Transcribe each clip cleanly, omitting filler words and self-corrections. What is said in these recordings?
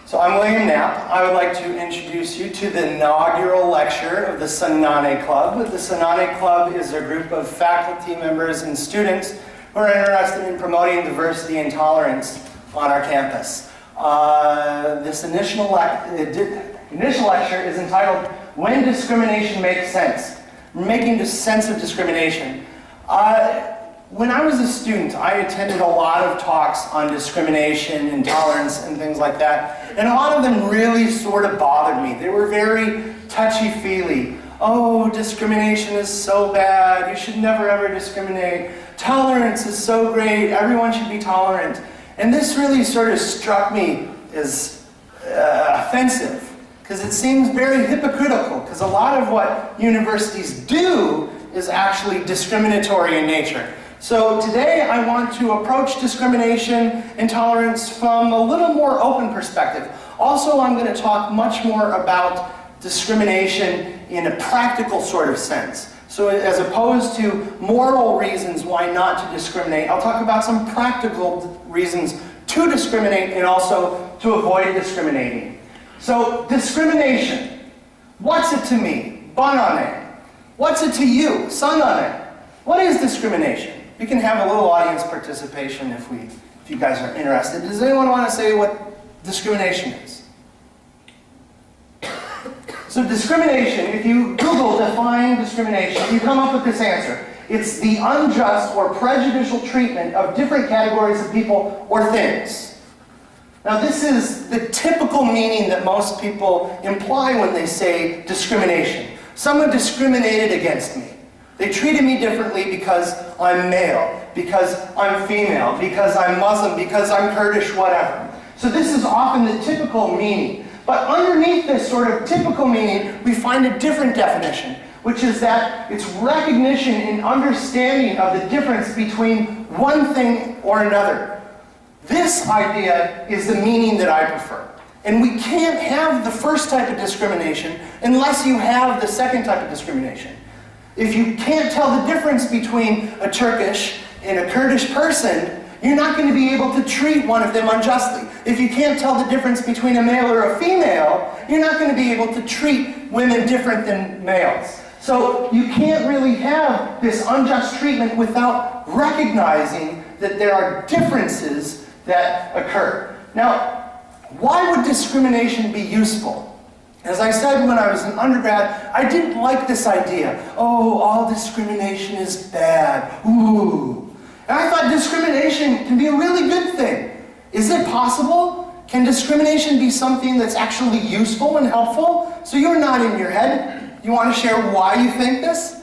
So I'm William Knapp. I would like to introduce you to the inaugural lecture of the Sanane Club. The Sanane Club is a group of faculty members and students who are interested in promoting diversity and tolerance on our campus. This initial lecture is entitled, When Discrimination Makes Sense, Making Sense of Discrimination. When I was a student, I attended a lot of talks on discrimination, intolerance, and things like that. And a lot of them really sort of bothered me. They were very touchy-feely. Oh, discrimination is so bad. You should never ever discriminate. Tolerance is so great. Everyone should be tolerant. And this really sort of struck me as offensive, because it seems very hypocritical, because a lot of what universities do is actually discriminatory in nature. So today I want to approach discrimination and tolerance from a little more open perspective. Also, I'm going to talk much more about discrimination in a practical sort of sense. So as opposed to moral reasons why not to discriminate, I'll talk about some practical reasons to discriminate and also to avoid discriminating. So discrimination, what's it to me? Banane. What's it to you? Sanane. What is discrimination? We can have a little audience participation if you guys are interested. Does anyone want to say what discrimination is? So discrimination, if you Google define discrimination, you come up with this answer. It's the unjust or prejudicial treatment of different categories of people or things. Now this is the typical meaning that most people imply when they say discrimination. Someone discriminated against me. They treated me differently because I'm male, because I'm female, because I'm Muslim, because I'm Kurdish, whatever. So this is often the typical meaning. But underneath this sort of typical meaning, we find a different definition, which is that it's recognition and understanding of the difference between one thing or another. This idea is the meaning that I prefer. And we can't have the first type of discrimination unless you have the second type of discrimination. If you can't tell the difference between a Turkish and a Kurdish person, you're not going to be able to treat one of them unjustly. If you can't tell the difference between a male or a female, you're not going to be able to treat women different than males. So you can't really have this unjust treatment without recognizing that there are differences that occur. Now, why would discrimination be useful? As I said when I was an undergrad, I didn't like this idea. Oh, all discrimination is bad. Ooh. And I thought discrimination can be a really good thing. Is it possible? Can discrimination be something that's actually useful and helpful? So you're nodding your head. You want to share why you think this?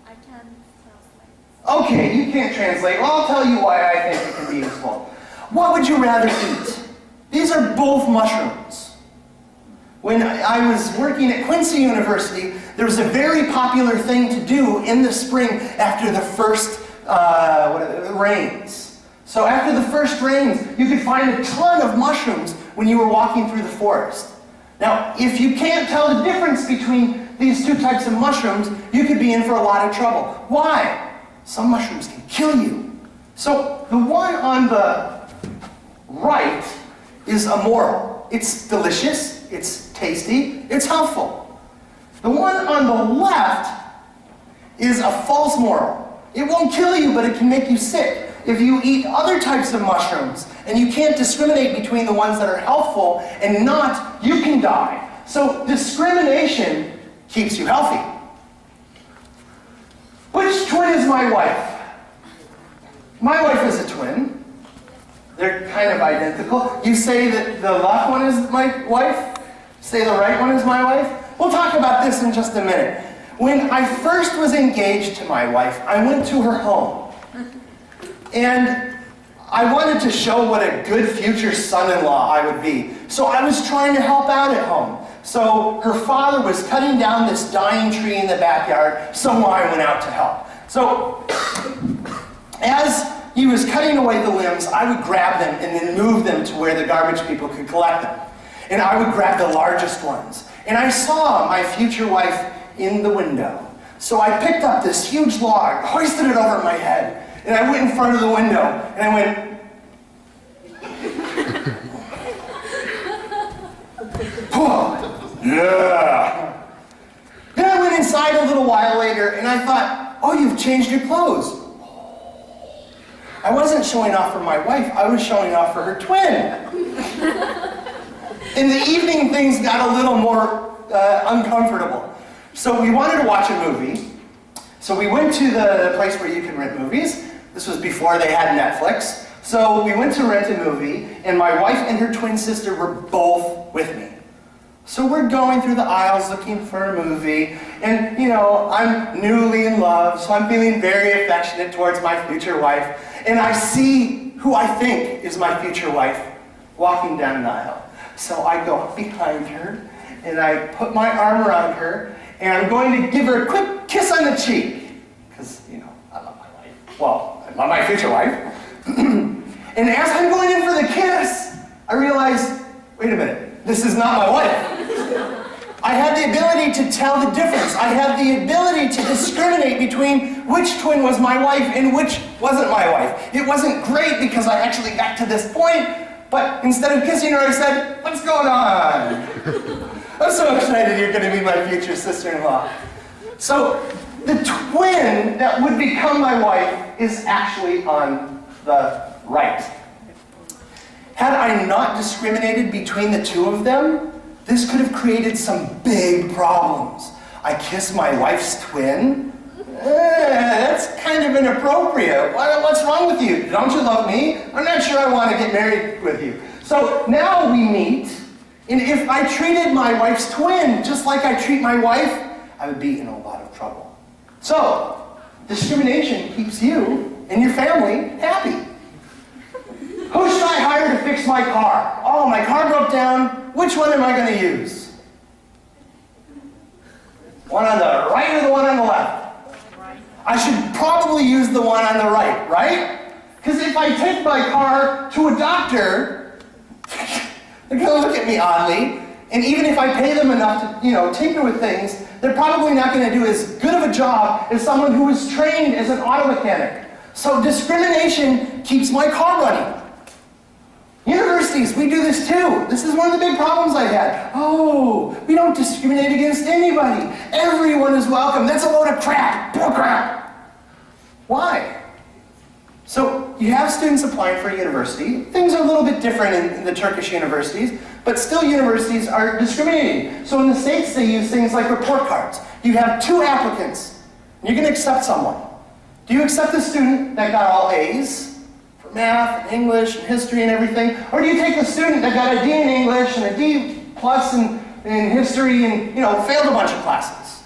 I can't translate. Okay, you can't translate. Well, I'll tell you why I think it can be useful. What would you rather eat? These are both mushrooms. When I was working at Quincy University, there was a very popular thing to do in the spring after the first rains. So after the first rains, you could find a ton of mushrooms when you were walking through the forest. Now, if you can't tell the difference between these two types of mushrooms, you could be in for a lot of trouble. Why? Some mushrooms can kill you. So the one on the right is immoral. It's delicious, it's tasty, it's helpful. The one on the left is a false moral. It won't kill you, but it can make you sick. If you eat other types of mushrooms and you can't discriminate between the ones that are helpful and not, you can die. So discrimination keeps you healthy. Which twin is my wife? My wife is a twin. They're kind of identical. You say that the left one is my wife? Say the right one is my wife? We'll talk about this in just a minute. When I first was engaged to my wife, I went to her home. And I wanted to show what a good future son-in-law I would be. So I was trying to help out at home. So her father was cutting down this dying tree in the backyard, so I went out to help. So as he was cutting away the limbs, I would grab them and then move them to where the garbage people could collect them. And I would grab the largest ones. And I saw my future wife in the window. So I picked up this huge log, hoisted it over my head, And I went in front of the window, and I went, oh, yeah. Then I went inside a little while later, and I thought, oh, you've changed your clothes. I wasn't showing off for my wife, I was showing off for her twin. In the evening, things got a little more uncomfortable. So we wanted to watch a movie. So we went to the place where you can rent movies. This was before they had Netflix. So we went to rent a movie, and my wife and her twin sister were both with me. So we're going through the aisles looking for a movie, and you know, I'm newly in love, so I'm feeling very affectionate towards my future wife, and I see who I think is my future wife walking down the aisle. So I go up behind her, and I put my arm around her, and I'm going to give her a quick kiss on the cheek, because, you know, I love my wife. Well, I love my future wife. And as I'm going in for the kiss, I realize, wait a minute, this is not my wife. I had the ability to tell the difference. I had the ability to discriminate between which twin was my wife and which wasn't my wife. It wasn't great because I actually got to this point, but instead of kissing her, I said, what's going on? I'm so excited you're going to be my future sister-in-law. So the twin that would become my wife is actually on the right. Had I not discriminated between the two of them, this could have created some big problems. I kissed my wife's twin? That's kind of inappropriate. What's wrong with you? Don't you love me? I'm not sure I want to get married with you. So now we meet, and if I treated my wife's twin just like I treat my wife, I would be in a lot of trouble. So, discrimination keeps you and your family happy. Who should I hire to fix my car? Oh, my car broke down. Which one am I going to use? One on the right or the one on the left? I should probably use the one on the right, right? Because if I take my car to a doctor, they're going to look at me oddly. And even if I pay them enough to, tinker with things, they're probably not going to do as good of a job as someone who was trained as an auto mechanic. So discrimination keeps my car running. Universities, we do this too. This is one of the big problems I had. Oh, we don't discriminate against anybody. Everyone is welcome. That's a load of crap. Bull crap. Why? So you have students applying for a university. Things are a little bit different in the Turkish universities, but still universities are discriminating. So in the States, they use things like report cards. You have 2 applicants. You're going to accept someone. Do you accept the student that got all A's? Math and English and history and everything? Or do you take the student that got a D in English and a D plus in history and, failed a bunch of classes?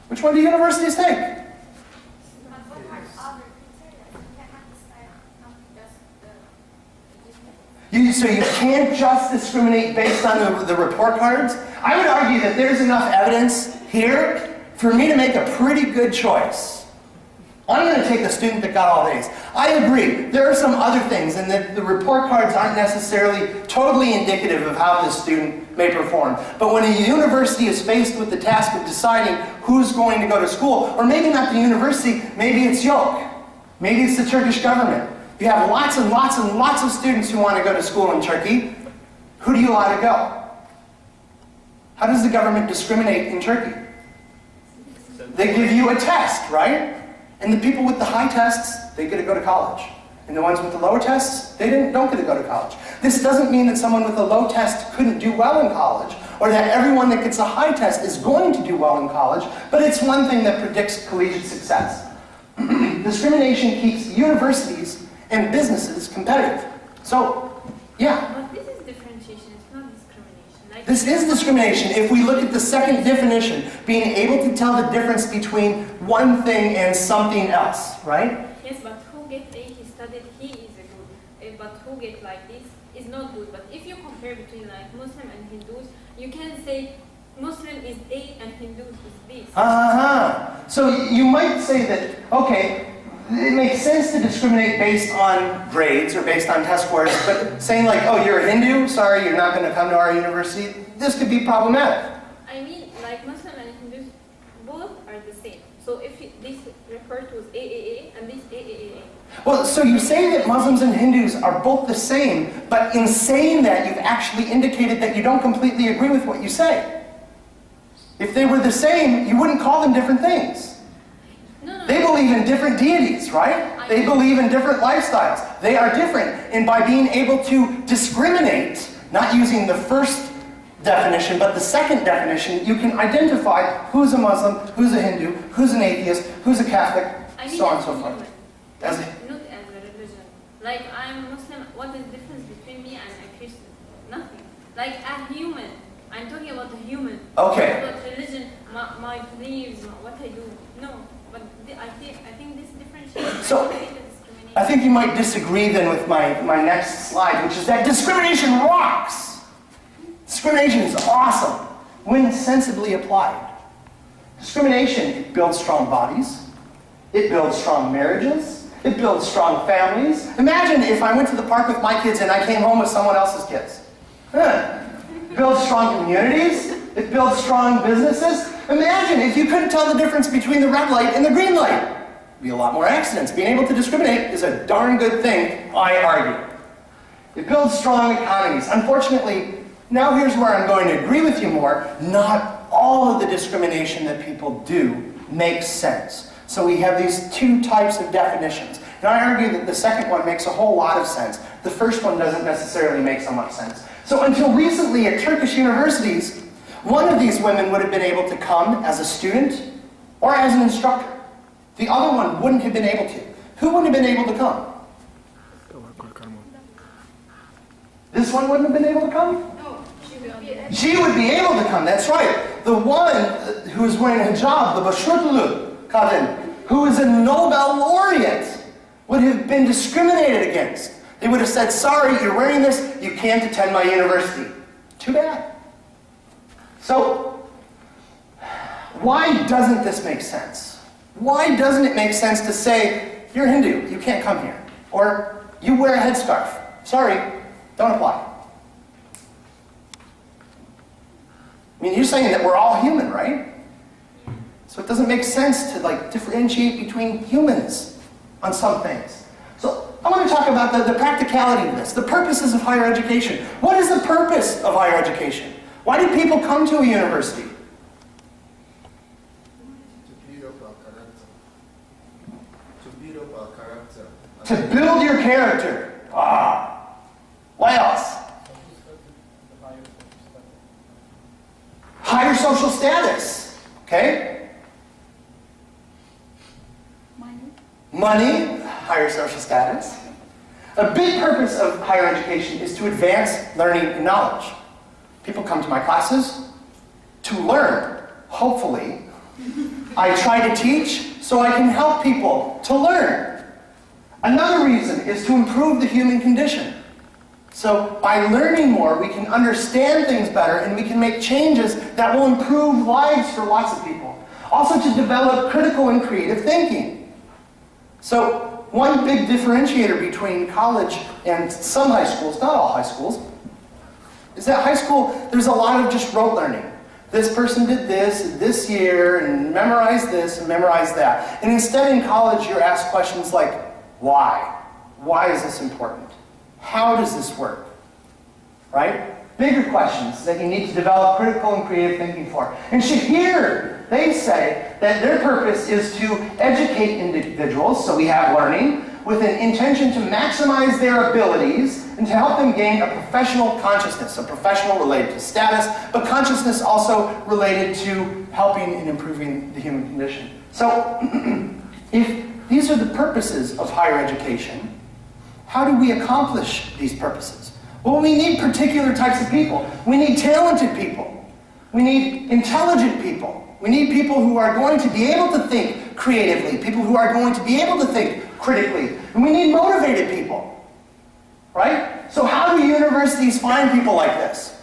Which one do universities take? So you can't just discriminate based on the report cards? I would argue that there's enough evidence here for me to make a pretty good choice. I'm going to take the student that got all A's. I agree. There are some other things, and the report cards aren't necessarily totally indicative of how the student may perform. But when a university is faced with the task of deciding who's going to go to school, or maybe not the university, maybe it's Yoke. Maybe it's the Turkish government. You have lots and lots and lots of students who want to go to school in Turkey. Who do you allow to go? How does the government discriminate in Turkey? They give you a test, right? And the people with the high tests, they get to go to college. And the ones with the lower tests, they don't get to go to college. This doesn't mean that someone with a low test couldn't do well in college, or that everyone that gets a high test is going to do well in college, but it's one thing that predicts collegiate success. Discrimination keeps universities and businesses competitive. So, yeah. But this is differentiation, it's not discrimination. This is discrimination. If we look at the second definition, being able to tell the difference between one thing and something else, right? Yes, but who gets A, he studied, he is a good. But who gets like this is not good. But if you compare between like Muslim and Hindus, you can say Muslim is A and Hindu is this. So you might say that, okay, it makes sense to discriminate based on grades or based on test scores, but saying like, oh, you're a Hindu, sorry, you're not going to come to our university, this could be problematic. I mean, like Muslim and Hindus, both are the same. So if this referred to as AAA and this AAA. Well, so you say that Muslims and Hindus are both the same, but in saying that, you've actually indicated that you don't completely agree with what you say. If they were the same, you wouldn't call them different things. No. They believe in different deities, right? They believe in different lifestyles. They are different. And by being able to discriminate, not using the first definition, but the second definition, you can identify who's a Muslim, who's a Hindu, who's an atheist, who's a Catholic, so on and so forth. Not as a religion. Like, I'm Muslim, what is the difference between me and a Christian? Nothing. Like, a human. I'm talking about a human. Okay. Not about religion, my beliefs, what I do. No. But I think this differentiates. So, I think you might disagree then with my next slide, which is that discrimination rocks. Discrimination is awesome when sensibly applied. Discrimination builds strong bodies. It builds strong marriages. It builds strong families. Imagine if I went to the park with my kids and I came home with someone else's kids. It builds strong communities. It builds strong businesses. Imagine if you couldn't tell the difference between the red light and the green light. There'd be a lot more accidents. Being able to discriminate is a darn good thing, I argue. It builds strong economies. Unfortunately, now here's where I'm going to agree with you more. Not all of the discrimination that people do makes sense. So we have these two types of definitions. And I argue that the second one makes a whole lot of sense. The first one doesn't necessarily make so much sense. So until recently at Turkish universities, one of these women would have been able to come as a student or as an instructor. The other one wouldn't have been able to. Who wouldn't have been able to come? This one wouldn't have been able to come? No, she would be able to come, that's right. The one who is wearing a hijab, the Başörtülü kadın, who is a Nobel laureate, would have been discriminated against. They would have said, sorry, you're wearing this, you can't attend my university. Too bad. So, why doesn't this make sense? Why doesn't it make sense to say, you're Hindu, you can't come here? Or, you wear a headscarf. Sorry, don't apply. I mean, you're saying that we're all human, right? So it doesn't make sense to differentiate between humans on some things. So I want to talk about the practicality of this, the purposes of higher education. What is the purpose of higher education? Why do people come to a university? To build your character. Ah. What else? Higher social status. Okay? Money. Higher social status. A big purpose of higher education is to advance learning and knowledge. People come to my classes to learn, hopefully. I try to teach so I can help people to learn. Another reason is to improve the human condition. So by learning more, we can understand things better and we can make changes that will improve lives for lots of people. Also to develop critical and creative thinking. So one big differentiator between college and some high schools, not all high schools, is that high school, there's a lot of just rote learning. This person did this year, and memorized this, and memorized that. And instead in college, you're asked questions like, why? Why is this important? How does this work? Right? Bigger questions that you need to develop critical and creative thinking for. And here, they say that their purpose is to educate individuals, so we have learning, with an intention to maximize their abilities and to help them gain a professional consciousness, a professional related to status, but consciousness also related to helping and improving the human condition. So, if these are the purposes of higher education, how do we accomplish these purposes? Well, we need particular types of people. We need talented people. We need intelligent people. We need people who are going to be able to think creatively, people who are going to be able to think critically. And we need motivated people, right? So how do universities find people like this?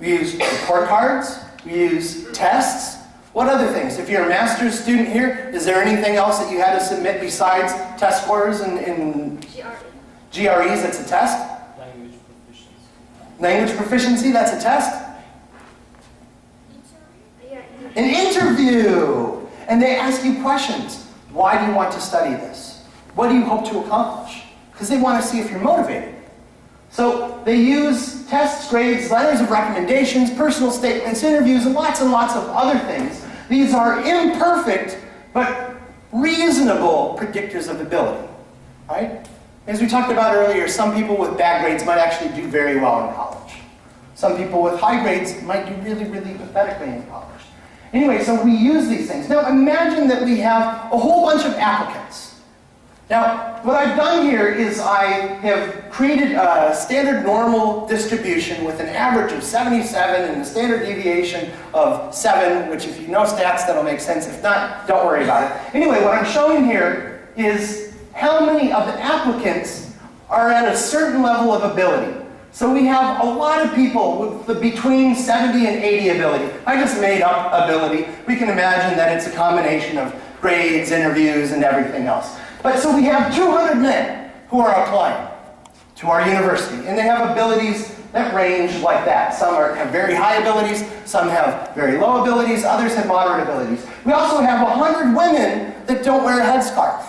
We use report cards, we use tests. What other things? If you're a master's student here, is there anything else that you had to submit besides test scores and GREs, that's a test? Language proficiency. Language proficiency, that's a test? An interview. and they ask you questions. Why do you want to study this? What do you hope to accomplish? Because they want to see if you're motivated. So they use tests, grades, letters of recommendations, personal statements, interviews, and lots of other things. These are imperfect, but reasonable predictors of ability, right? As we talked about earlier, some people with bad grades might actually do very well in college. Some people with high grades might do really, really pathetically in college. Anyway, so we use these things. Now imagine that we have a whole bunch of applicants. Now, what I've done here is I have created a standard normal distribution with an average of 77 and a standard deviation of 7, which if you know stats, that'll make sense. If not, don't worry about it. Anyway, what I'm showing here is how many of the applicants are at a certain level of ability. So we have a lot of people with between 70 and 80 ability. I just made up ability. We can imagine that it's a combination of grades, interviews, and everything else. But so we have 200 men who are applying to our university, and they have abilities that range like that. Some have very high abilities, some have very low abilities, others have moderate abilities. We also have 100 women that don't wear a headscarf.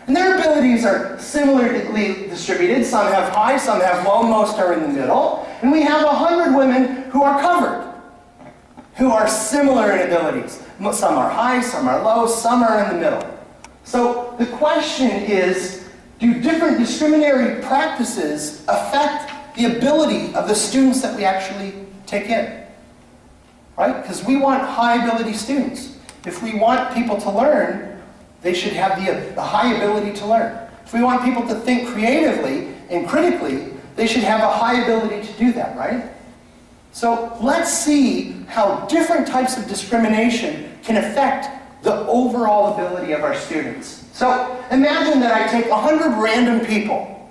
And their abilities are similarly distributed. Some have high, some have low, most are in the middle. And we have 100 women who are covered, who are similar in abilities. Some are high, some are low, some are in the middle. So the question is, do different discriminatory practices affect the ability of the students that we actually take in? Right? Because we want high ability students. If we want people to learn, they should have the high ability to learn. If we want people to think creatively and critically, they should have a high ability to do that, right? So let's see how different types of discrimination can affect the overall ability of our students. So imagine that I take 100 random people.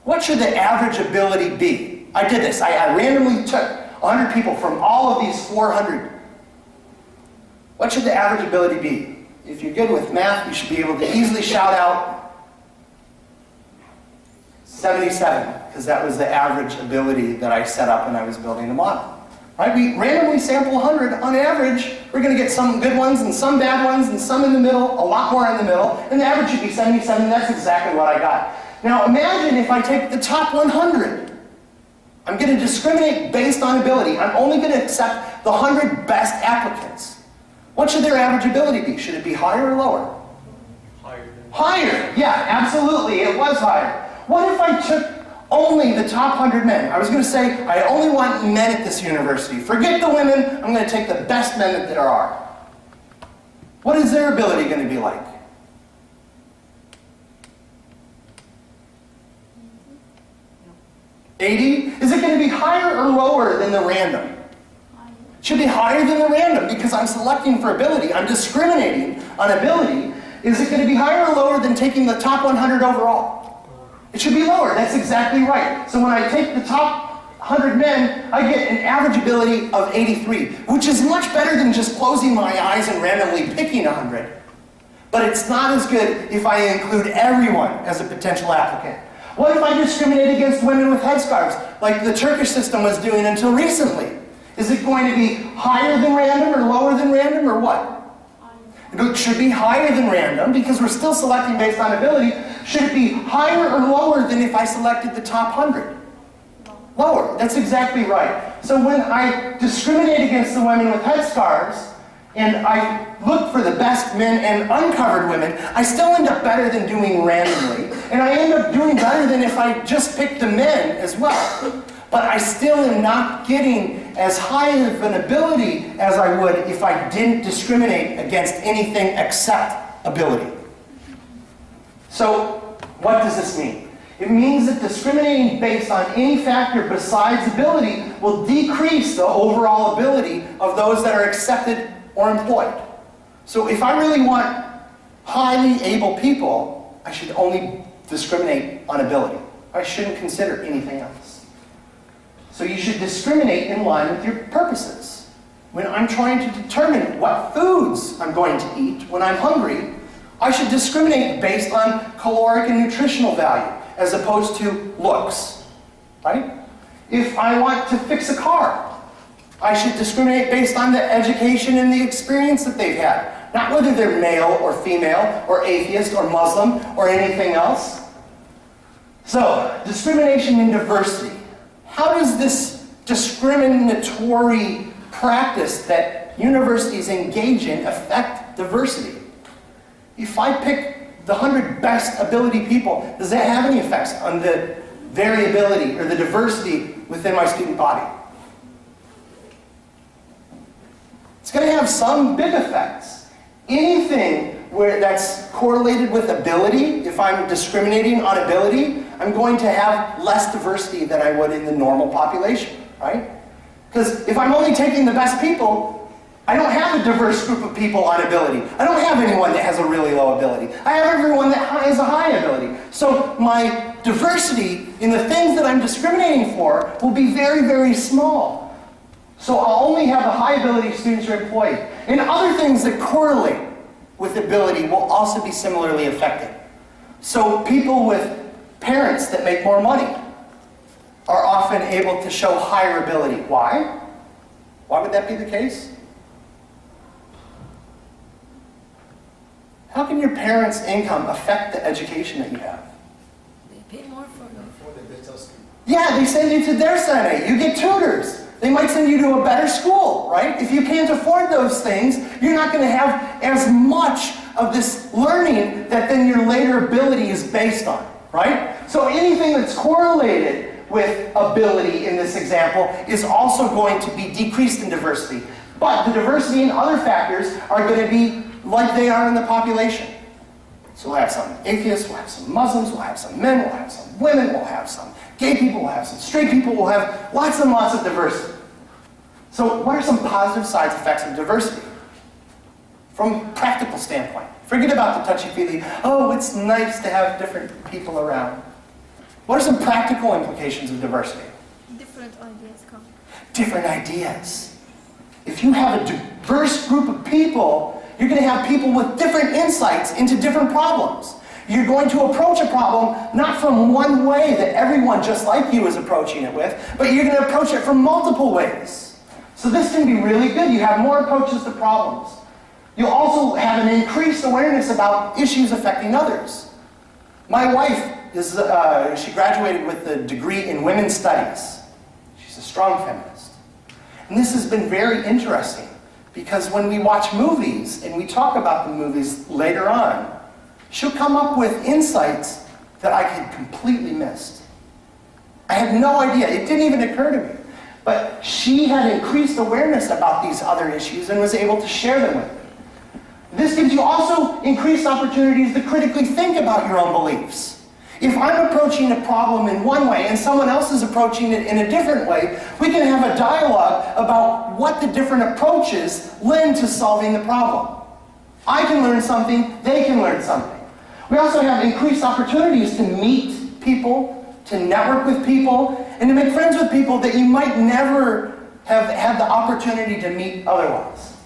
What should the average ability be? I did this. I randomly took 100 people from all of these 400. What should the average ability be? If you're good with math, you should be able to easily shout out 77, because that was the average ability that I set up when I was building the model. Right? We randomly sample 100. On average, we're going to get some good ones and some bad ones and some in the middle, a lot more in the middle, and the average should be 77. That's exactly what I got. Now imagine if I take the top 100. I'm going to discriminate based on ability. I'm only going to accept the 100 best applicants. What should their average ability be? Should it be higher or lower? Higher. Higher! Yeah, absolutely. It was higher. What if I took only the top 100 men? I was going to say, I only want men at this university. Forget the women. I'm going to take the best men that there are. What is their ability going to be like? 80? Is it going to be higher or lower than the random? It should be higher than the random because I'm selecting for ability. I'm discriminating on ability. Is it going to be higher or lower than taking the top 100 overall? It should be lower. That's exactly right. So when I take the top 100 men, I get an average ability of 83, which is much better than just closing my eyes and randomly picking 100. But it's not as good if I include everyone as a potential applicant. What if I discriminate against women with headscarves, like the Turkish system was doing until recently? Is it going to be higher than random or lower than random or what? It should be higher than random because we're still selecting based on ability. Should it be higher or lower than if I selected the top 100? Lower. That's exactly right. So when I discriminate against the women with headscarves and I look for the best men and uncovered women, I still end up better than doing randomly. And I end up doing better than if I just picked the men as well. But I still am not getting as high of an ability as I would if I didn't discriminate against anything except ability. So, what does this mean? It means that discriminating based on any factor besides ability will decrease the overall ability of those that are accepted or employed. So if I really want highly able people, I should only discriminate on ability. I shouldn't consider anything else. So you should discriminate in line with your purposes. When I'm trying to determine what foods I'm going to eat when I'm hungry, I should discriminate based on caloric and nutritional value as opposed to looks, right? If I want to fix a car, I should discriminate based on the education and the experience that they've had, not whether they're male or female or atheist or Muslim or anything else. So, discrimination and diversity. How does this discriminatory practice that universities engage in affect diversity? If I pick the 100 best ability people, does that have any effects on the variability or the diversity within my student body? It's going to have some big effects. Anything where that's correlated with ability, if I'm discriminating on ability, I'm going to have less diversity than I would in the normal population, right? Because if I'm only taking the best people, I don't have a diverse group of people on ability. I don't have anyone that has a really low ability. I have everyone that has a high ability. So my diversity in the things that I'm discriminating for will be very, very small. So I'll only have the high ability students who are employed. And other things that correlate with ability will also be similarly affected. So people with parents that make more money are often able to show higher ability. Why? Why would that be the case? How can your parents' income affect the education that you have? They pay more for them. Yeah, they send you to their Sanane. You get tutors. They might send you to a better school, right? If you can't afford those things, you're not going to have as much of this learning that then your later ability is based on, right? So anything that's correlated with ability in this example is also going to be decreased in diversity. But the diversity in other factors are going to be like they are in the population. So we'll have some atheists, we'll have some Muslims, we'll have some men, we'll have some women, we'll have some gay people, we'll have some straight people, we'll have lots and lots of diversity. So what are some positive side effects of diversity? From a practical standpoint. Forget about the touchy-feely, oh, it's nice to have different people around. What are some practical implications of diversity? Different ideas come. Different ideas. If you have a diverse group of people, you're going to have people with different insights into different problems. You're going to approach a problem not from one way that everyone just like you is approaching it with, but you're going to approach it from multiple ways. So this can be really good. You have more approaches to problems. You'll also have an increased awareness about issues affecting others. My wife, she graduated with a degree in women's studies. She's a strong feminist. And this has been very interesting because when we watch movies and we talk about the movies later on, she'll come up with insights that I had completely missed. I had no idea. It didn't even occur to me. But she had increased awareness about these other issues and was able to share them with me. This gives you also increased opportunities to critically think about your own beliefs. If I'm approaching a problem in one way and someone else is approaching it in a different way, we can have a dialogue about what the different approaches lend to solving the problem. I can learn something, they can learn something. We also have increased opportunities to meet people, to network with people, and to make friends with people that you might never have had the opportunity to meet otherwise.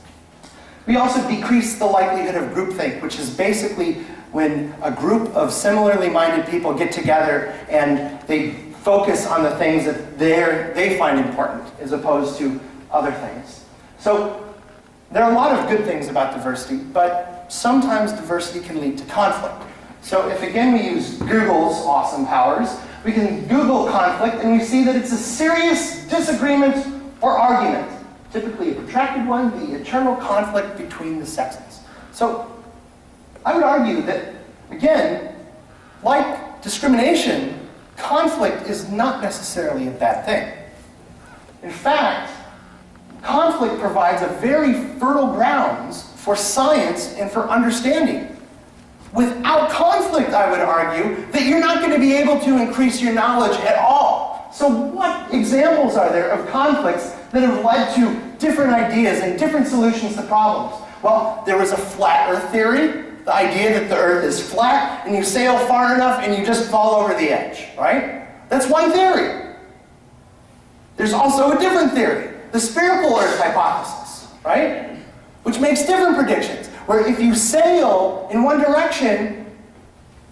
We also decrease the likelihood of groupthink, which is basically when a group of similarly minded people get together and they focus on the things that they find important as opposed to other things. So there are a lot of good things about diversity, but sometimes diversity can lead to conflict. So if again we use Google's awesome powers, we can Google conflict and we see that it's a serious disagreement or argument. Typically a protracted one, the eternal conflict between the sexes. So I would argue that, again, like discrimination, conflict is not necessarily a bad thing. In fact, conflict provides a very fertile grounds for science and for understanding. Without conflict, I would argue, that you're not going to be able to increase your knowledge at all. So what examples are there of conflicts that have led to different ideas and different solutions to problems? Well, there was a flat earth theory, the idea that the earth is flat and you sail far enough and you just fall over the edge, right? That's one theory. There's also a different theory, the spherical earth hypothesis, right? Which makes different predictions, where if you sail in one direction,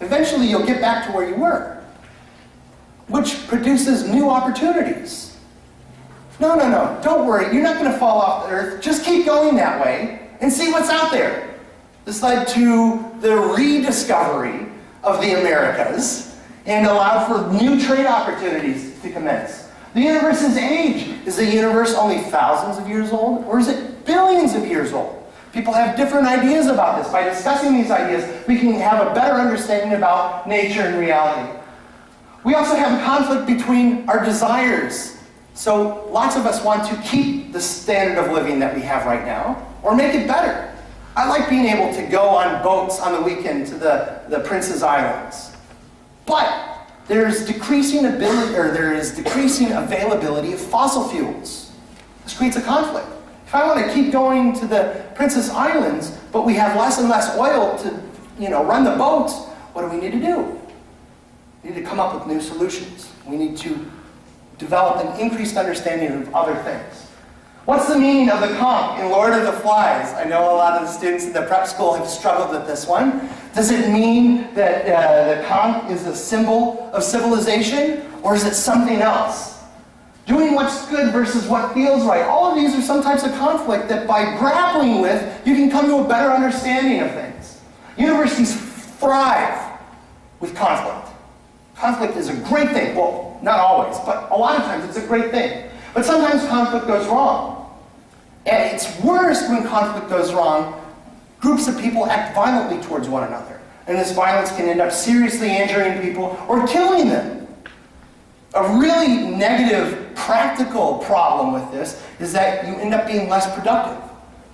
eventually you'll get back to where you were, which produces new opportunities. No, don't worry, you're not going to fall off the earth. Just keep going that way and see what's out there. This led to the rediscovery of the Americas and allowed for new trade opportunities to commence. The universe's age. Is the universe only thousands of years old, or is it billions of years old? People have different ideas about this. By discussing these ideas, we can have a better understanding about nature and reality. We also have a conflict between our desires. So lots of us want to keep the standard of living that we have right now, or make it better. I like being able to go on boats on the weekend to the Prince's Islands. But there is decreasing availability of fossil fuels. This creates a conflict. If I want to keep going to the Princess Islands, but we have less and less oil to, run the boats, what do we need to do? We need to come up with new solutions. We need to develop an increased understanding of other things. What's the meaning of the conch in Lord of the Flies? I know a lot of the students in the prep school have struggled with this one. Does it mean that the conch is a symbol of civilization, or is it something else? Doing what's good versus what feels right. All of these are some types of conflict that by grappling with, you can come to a better understanding of things. Universities thrive with conflict. Conflict is a great thing. Well, not always, but a lot of times it's a great thing. But sometimes conflict goes wrong. And it's worse when conflict goes wrong. Groups of people act violently towards one another. And this violence can end up seriously injuring people or killing them. A really negative, practical problem with this is that you end up being less productive.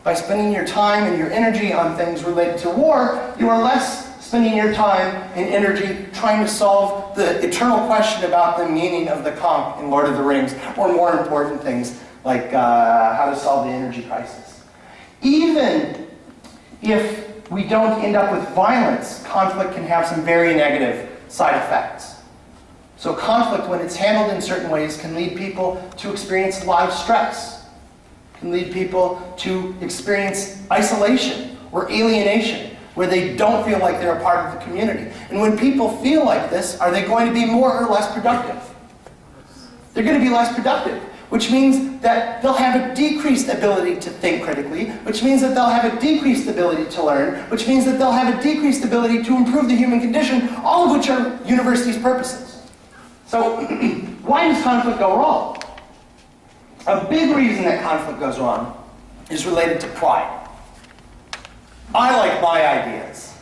By spending your time and your energy on things related to war, you are less spending your time and energy trying to solve the eternal question about the meaning of the conch in Lord of the Rings, or more important things like how to solve the energy crisis. Even if we don't end up with violence, conflict can have some very negative side effects. So conflict, when it's handled in certain ways, can lead people to experience a lot of stress, can lead people to experience isolation or alienation, where they don't feel like they're a part of the community. And when people feel like this, are they going to be more or less productive? They're going to be less productive, which means that they'll have a decreased ability to think critically, which means that they'll have a decreased ability to learn, which means that they'll have a decreased ability to improve the human condition, all of which are universities' purposes. So, why does conflict go wrong? A big reason that conflict goes wrong is related to pride. I like my ideas,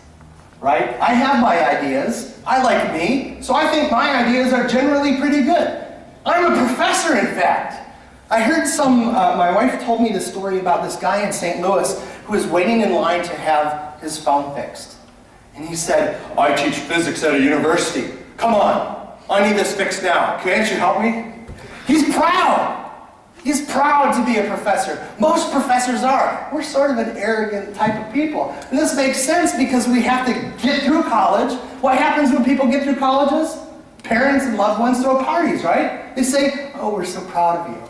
right? I have my ideas. I like me. So I think my ideas are generally pretty good. I'm a professor, in fact. I heard my wife told me the story about this guy in St. Louis who was waiting in line to have his phone fixed. And he said, I teach physics at a university. Come on, I need this fixed now. Can't you help me? He's proud. He's proud to be a professor. Most professors are. We're sort of an arrogant type of people. And this makes sense because we have to get through college. What happens when people get through colleges? Parents and loved ones throw parties, right? They say, oh, we're so proud of you.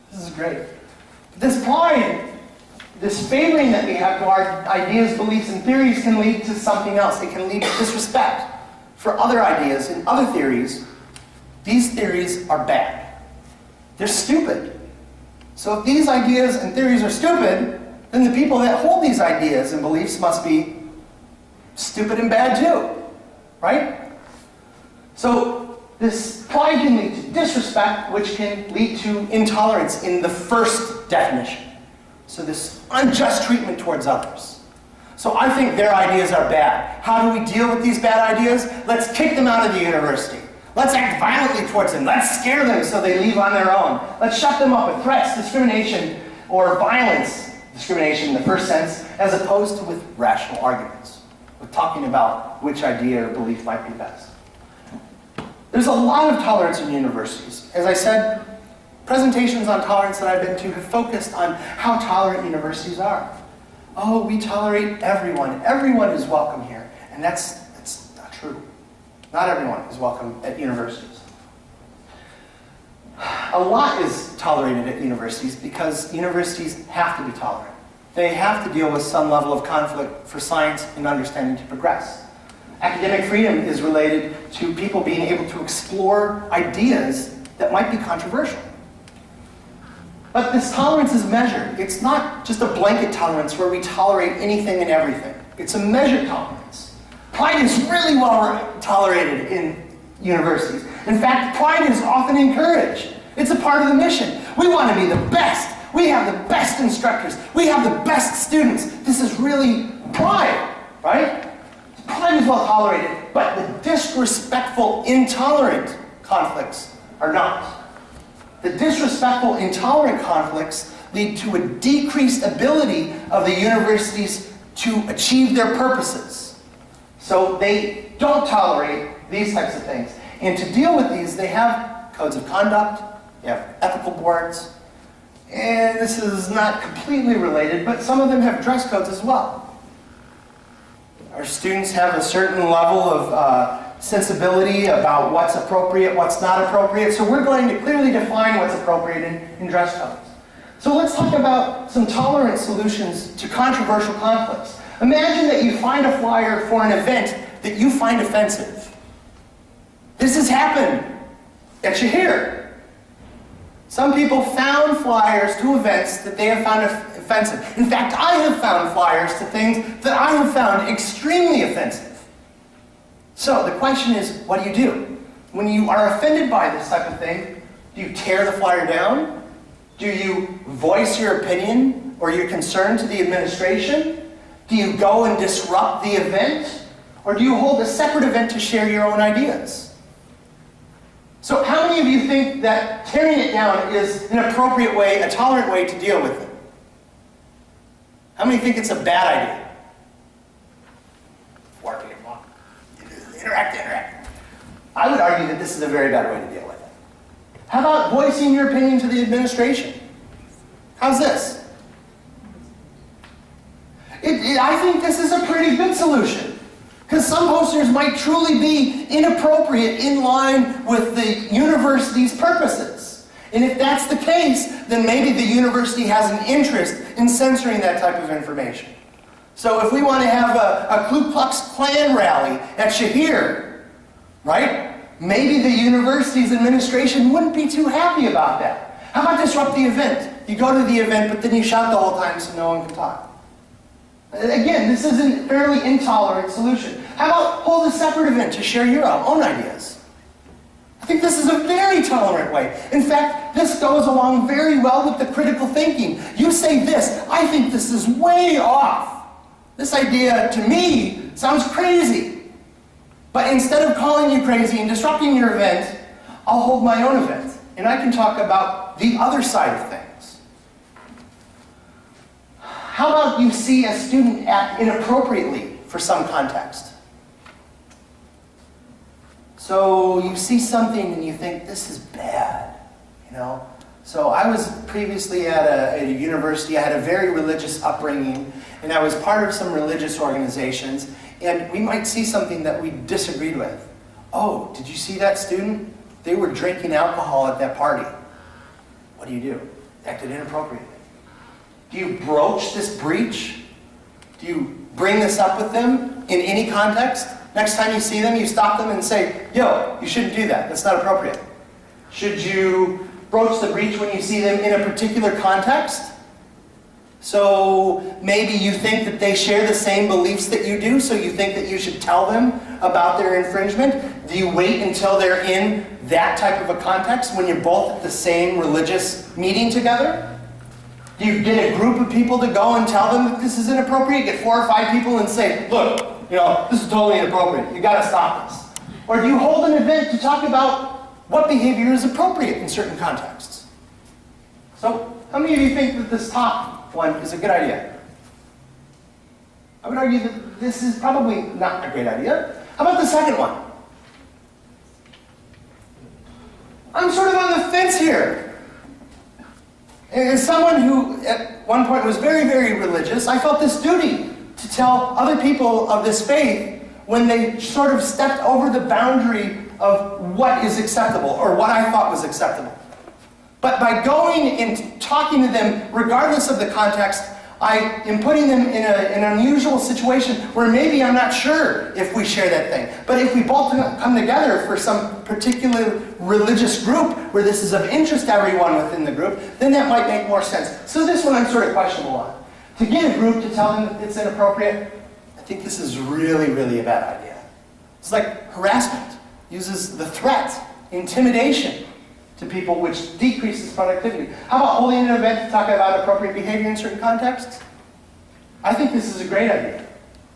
This is great. This pride, this favoring that we have to our ideas, beliefs, and theories can lead to something else. It can lead to disrespect for other ideas and other theories. These theories are bad. They're stupid. So if these ideas and theories are stupid, then the people that hold these ideas and beliefs must be stupid and bad too, right? So this pride can lead to disrespect, which can lead to intolerance in the first definition. So this unjust treatment towards others. So I think their ideas are bad. How do we deal with these bad ideas? Let's kick them out of the university. Let's act violently towards them. Let's scare them so they leave on their own. Let's shut them up with threats, discrimination, or violence. Discrimination in the first sense, as opposed to with rational arguments. With talking about which idea or belief might be best. There's a lot of tolerance in universities. As I said, presentations on tolerance that I've been to have focused on how tolerant universities are. Oh, we tolerate everyone. Everyone is welcome here. And that's not true. Not everyone is welcome at universities. A lot is tolerated at universities because universities have to be tolerant. They have to deal with some level of conflict for science and understanding to progress. Academic freedom is related to people being able to explore ideas that might be controversial. But this tolerance is measured. It's not just a blanket tolerance where we tolerate anything and everything. It's a measured tolerance. Pride is really well tolerated in universities. In fact, pride is often encouraged. It's a part of the mission. We want to be the best. We have the best instructors. We have the best students. This is really pride, right? Pride is well tolerated, but the disrespectful, intolerant conflicts are not. The disrespectful, intolerant conflicts lead to a decreased ability of the universities to achieve their purposes. So they don't tolerate these types of things. And to deal with these, they have codes of conduct, they have ethical boards, and this is not completely related, but some of them have dress codes as well. Our students have a certain level of sensibility about what's appropriate, what's not appropriate, so we're going to clearly define what's appropriate in dress codes. So let's talk about some tolerant solutions to controversial conflicts. Imagine that you find a flyer for an event that you find offensive. This has happened at Shahir. Some people found flyers to events that they have found offensive. In fact, I have found flyers to things that I have found extremely offensive. So the question is, what do you do? When you are offended by this type of thing, do you tear the flyer down? Do you voice your opinion or your concern to the administration? Do you go and disrupt the event? Or do you hold a separate event to share your own ideas? So how many of you think that tearing it down is an appropriate way, a tolerant way to deal with it? How many think it's a bad idea? Interact. I would argue that this is a very bad way to deal with it. How about voicing your opinion to the administration? How's this? I think this is a pretty good solution. Because some posters might truly be inappropriate in line with the university's purposes. And if that's the case, then maybe the university has an interest in censoring that type of information. So if we want to have a Ku Klux Klan rally at Shahir, right? Maybe the university's administration wouldn't be too happy about that. How about disrupt the event? You go to the event, but then you shout the whole time so no one can talk. Again, this is a fairly intolerant solution. How about hold a separate event to share your own ideas? I think this is a very tolerant way. In fact, this goes along very well with the critical thinking. You say this, I think this is way off. This idea, to me, sounds crazy. But instead of calling you crazy and disrupting your event, I'll hold my own event. And I can talk about the other side of things. How about you see a student act inappropriately for some context? So you see something and you think, this is bad, you know? So I was previously at a university. I had a very religious upbringing, and I was part of some religious organizations, and we might see something that we disagreed with. Oh, did you see that student? They were drinking alcohol at that party. What do? Acted inappropriately. Do you broach this breach? Do you bring this up with them in any context? Next time you see them, you stop them and say, yo, you shouldn't do that. That's not appropriate. Should you broach the breach when you see them in a particular context? So maybe you think that they share the same beliefs that you do, so you think that you should tell them about their infringement? Do you wait until they're in that type of a context when you're both at the same religious meeting together? Do you get a group of people to go and tell them that this is inappropriate? Get 4 or 5 people and say, look, you know, this is totally inappropriate. You got to stop this. Or do you hold an event to talk about what behavior is appropriate in certain contexts? So, how many of you think that this top one is a good idea? I would argue that this is probably not a great idea. How about the second one? I'm sort of on the fence here. As someone who at one point was very, very religious, I felt this duty to tell other people of this faith when they sort of stepped over the boundary of what is acceptable, or what I thought was acceptable. But by going and talking to them, regardless of the context, I am putting them in an unusual situation where maybe I'm not sure if we share that thing. But if we both come together for some particular religious group where this is of interest to everyone within the group, then that might make more sense. So this one I'm sort of questionable on. To get a group to tell them that it's inappropriate, think this is really, really a bad idea. It's like harassment. Uses the threat, intimidation to people, which decreases productivity. How about holding an event to talk about appropriate behavior in certain contexts? I think this is a great idea.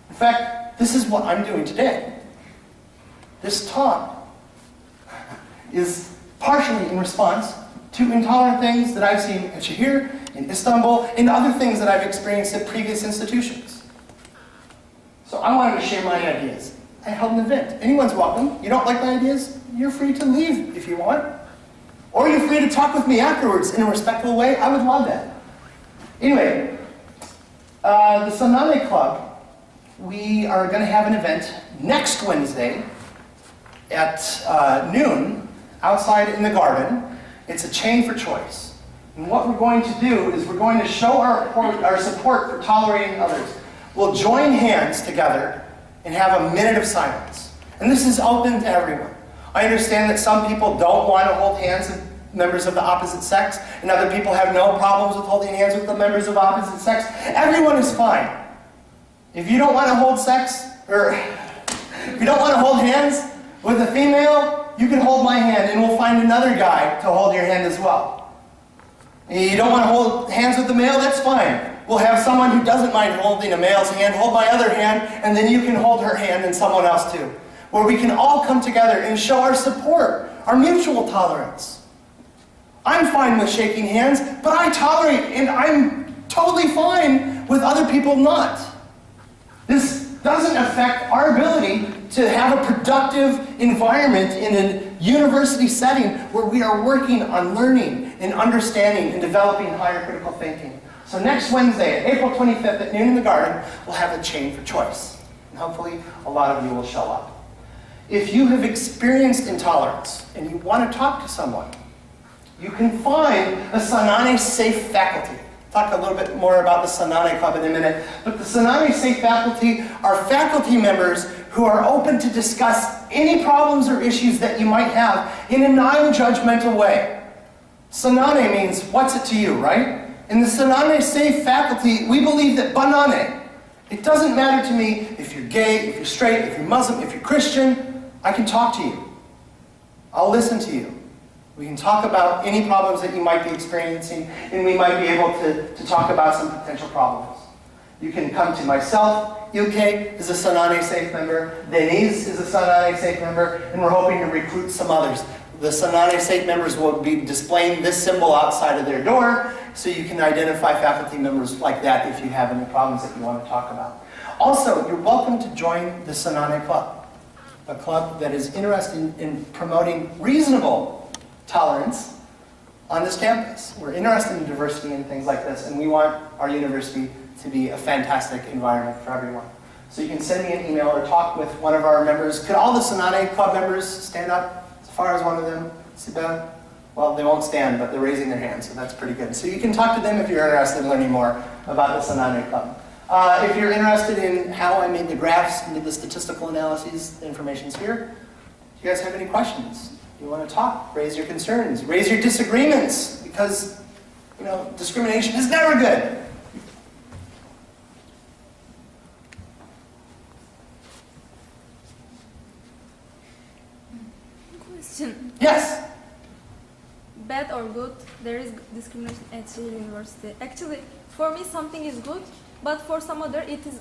In fact, this is what I'm doing today. This talk is partially in response to intolerant things that I've seen at Shahir, in Istanbul, and other things that I've experienced at previous institutions. So I wanted to share my ideas. I held an event. Anyone's welcome. You don't like my ideas? You're free to leave if you want. Or you're free to talk with me afterwards in a respectful way. I would love that. Anyway, the Tsunami Club, we are going to have an event next Wednesday at noon outside in the garden. It's a chain for choice. And what we're going to do is we're going to show our support for tolerating others. We'll join hands together and have a minute of silence. And this is open to everyone. I understand that some people don't want to hold hands with members of the opposite sex, and other people have no problems with holding hands with the members of opposite sex. Everyone is fine. If you don't want to hold if you don't want to hold hands with a female, you can hold my hand and we'll find another guy to hold your hand as well. You don't want to hold hands with the male, that's fine. We'll have someone who doesn't mind holding a male's hand hold my other hand, and then you can hold her hand and someone else too. Where we can all come together and show our support, our mutual tolerance. I'm fine with shaking hands, but I tolerate, and I'm totally fine with other people not. This doesn't affect our ability to have a productive environment in a university setting where we are working on learning and understanding and developing higher critical thinking. So next Wednesday, April 25th at noon in the garden, we'll have a chain for choice. And hopefully a lot of you will show up. If you have experienced intolerance and you want to talk to someone, you can find a Sanane safe faculty. Talk a little bit more about the Sanane Club in a minute. But the Sanane safe faculty are faculty members who are open to discuss any problems or issues that you might have in a non-judgmental way. Sanane means, what's it to you, right? In the Sanane safe faculty, we believe that banane. It doesn't matter to me if you're gay, if you're straight, if you're Muslim, if you're Christian. I can talk to you. I'll listen to you. We can talk about any problems that you might be experiencing, and we might be able to talk about some potential problems. You can come to myself. Ilke is a Sanane safe member. Denise is a Sanane safe member, and we're hoping to recruit some others. The Sanane safe members will be displaying this symbol outside of their door, so you can identify faculty members like that if you have any problems that you want to talk about. Also, you're welcome to join the Sanane Club, a club that is interested in promoting reasonable tolerance on this campus. We're interested in diversity and things like this, and we want our university to be a fantastic environment for everyone. So you can send me an email or talk with one of our members. Could all the Sanane Club members stand up? As far as one of them, Sibel? Well, they won't stand, but they're raising their hands, so that's pretty good. So you can talk to them if you're interested in learning more about the Sanane Club. If you're interested in how I made the graphs and did the statistical analyses, the information's here. Do you guys have any questions? You want to talk? Raise your concerns. Raise your disagreements, because, discrimination is never good. Question. Yes? Bad or good, there is discrimination at Turkish University. Actually, for me something is good, but for some other it is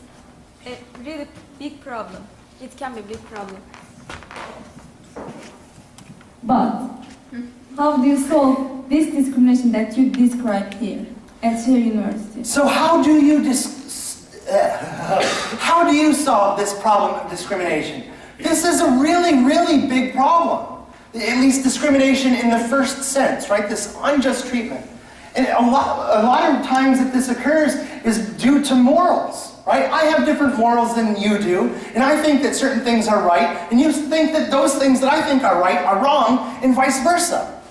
a really big problem. It can be a big problem. But how do you solve this discrimination that you described here at your university? So how do you solve this problem of discrimination? This is a really, really big problem. At least discrimination in the first sense, right? This unjust treatment. And a lot of times that this occurs is due to morals, right? I have different morals than you do, and I think that certain things are right, and you think that those things that I think are right are wrong, and vice versa.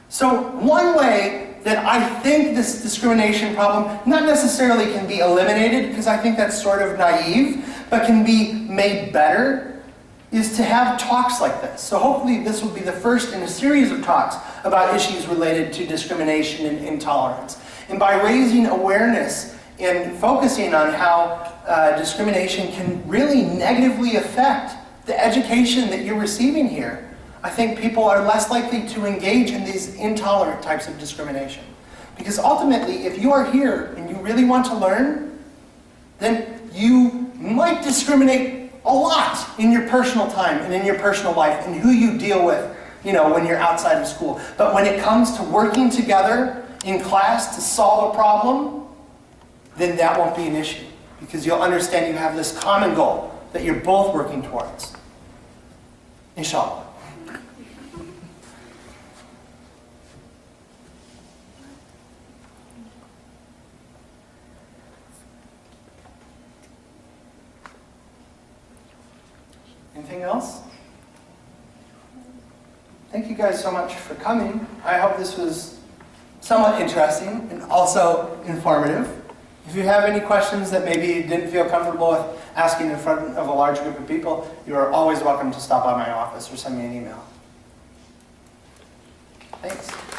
So one way that I think this discrimination problem not necessarily can be eliminated, because I think that's sort of naive, but can be made better, is to have talks like this. So hopefully this will be the first in a series of talks about issues related to discrimination and intolerance. And by raising awareness and focusing on how discrimination can really negatively affect the education that you're receiving here, I think people are less likely to engage in these intolerant types of discrimination. Because ultimately, if you are here and you really want to learn, then you might discriminate a lot in your personal time and in your personal life and who you deal with, when you're outside of school. But when it comes to working together in class to solve a problem, then that won't be an issue. Because you'll understand you have this common goal that you're both working towards. Inshallah. Anything else? Thank you guys so much for coming. I hope this was somewhat interesting and also informative. If you have any questions that maybe you didn't feel comfortable with asking in front of a large group of people, you are always welcome to stop by my office or send me an email. Thanks.